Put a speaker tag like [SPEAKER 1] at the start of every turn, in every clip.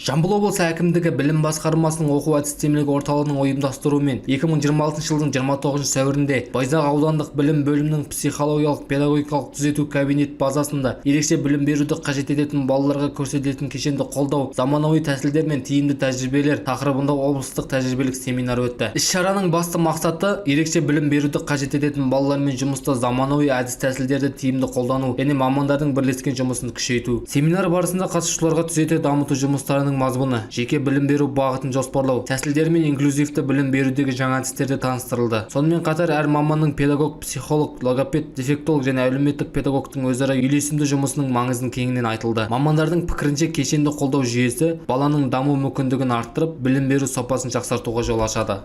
[SPEAKER 1] Жамбыл облысы әкімдігі білім басқармасының оқу-әдістемелік орталығының ұйымдастыруымен 2026 жылдың 29 сәуірінде Байзақ аудандық білім бөлімінің психологиялық-педагогикалық түзету кабинет базасында ерекше білім беруді қажет ететін балаларға көрсетілетін кешенді қолдау, заманауи тәсілдер мен тиімді тәжірибелер тақырыбында облыстық тәжірибелік семинар өтті. Іс-шараның басты мақсаты ерекше білім беруді қажет ететін балалармен жұмыста заманауи әдіс-тәсілдерді тиімді қолдану және мамандардың бірлескен жұмысын күшейту. Семинар барысында қатысушыларға түзете дамыту жұмыстарының мазмұны, жеке білім беру бағытын жоспарлау, тәсілдер мен инклюзивті білім берудегі жаңа әдістерді таныстырылды. Сонымен қатар әр маманның педагог, психолог, логопед, дефектолог және әлеуметтік педагогтың өзара үйлесімді жұмысының маңызын кеңінен айтылды. Мамандардың пікірінше кешенді қолдау жүйесі баланың даму мүмкіндігін арттырып, білім беру сапасын жақсартуға жол ашады.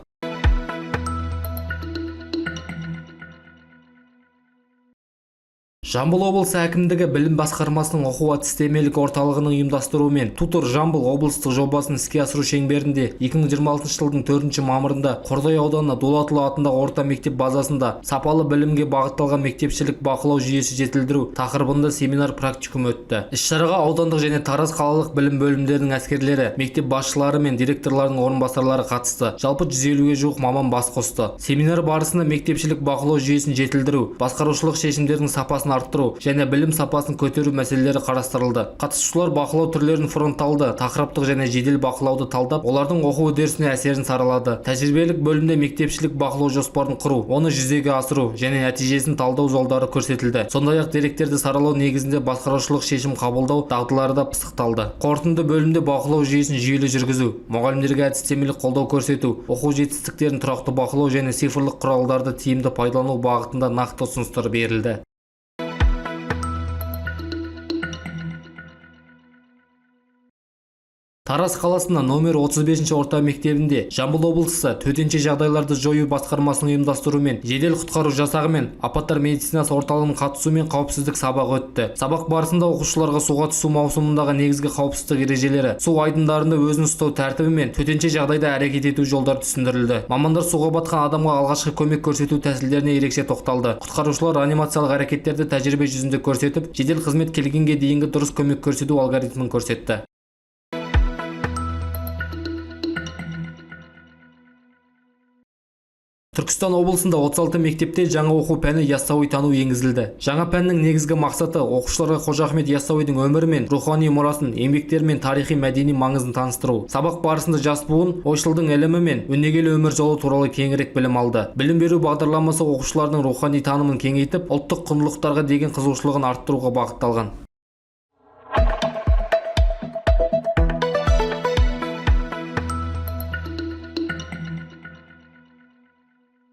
[SPEAKER 1] Жамбыл облысы әкімдігі білім басқармасының оқу-әдістемелік орталығының ұйымдастыруымен Тутор Жамбыл облыстық жобасын іске асыру шеңберінде 2026 жылдың 4 мамырында Қордай ауданы Дулатұлы атындағы орта мектеп базасында сапалы білімге бағытталған мектепшілік бақылау жүйесі жетілдіру тақырыбында семинар практикум өтті. Іс-шараға аудандық және Тараз қалалық білім бөлімдерінің әскерлері, мектеп басшылары мен директорлардың орынбасарлары қатысты. Жалпы 150-ге жуық маман бас қосты. Семинар барысында мектепшілік бақылау жүйесін жетілдіру, басқарушылық шешімдердің сапасын арттыру және білім сапасын көтеру мәселелері қарастырылды. Қатысушылар бақылау түрлерін фронталды, тақырыптық және жедел бақылауды талдап, олардың оқу үдерісіне әсерін саралады. Тәжірибелік бөлімде мектепшілік бақылау жоспарын құру, оны жүзеге асыру және нәтижесін талдау жолдары көрсетілді. Сондай-ақ деректерді саралау негізінде басқарушылық шешім қабылдау дағдылары да пысықталды. Қорытынды бөлімде бақылау жүйесін жүйелі жүргізу, мұғалімдерге әдістемелік қолдау көрсету, оқу жетістіктерін тұрақты бақылау және цифрлық құралдарды тиімді пайдалану бағытында нақты ұсыныстар берілді. Тараз қаласында номер 35 орта мектебінде Жамбыл облысы төтенше жағдайларды жою басқармасының ұйымдастыруымен жедел құтқару жасағы мен апаттар медицинасы орталығының қатысуымен қауіпсіздік сабағы өтті. Сабақ барысында оқушыларға суға түсу маусымындағы негізгі қауіпсіздік ережелері, су айдындарында өзін ұстау тәртібі мен төтенше жағдайда әрекет ету жолдары түсіндірілді. Мамандар суға батқан адамға алғашқы көмек көрсету тәсілдеріне ерекше тоқталды. Құтқарушылар анимациялық әрекеттерді тәжірибе жүзінде көрсетіп, жедел қызмет келгенге дейінгі дұрыс көмек көрсету алгоритмін көрсетті. Түркістан облысында 36 мектепте жаңа оқу пәні яссауи тану енгізілді. Жаңа пәннің негізгі мақсаты оқушыларға Қожа Ахмет Яссауидің өмірі мен рухани мұрасын, еңбектері мен тарихи мәдени маңызын таныстыру. Сабақ барысында жас буын ойшылдың ілімі мен өнегелі өмір жолы туралы кеңірек білім алды. Білім беру бағдарламасы оқушылардың рухани танымын кеңейтіп, ұлттық құндылықтарға деген қызығушылығын арттыруға бағытталған.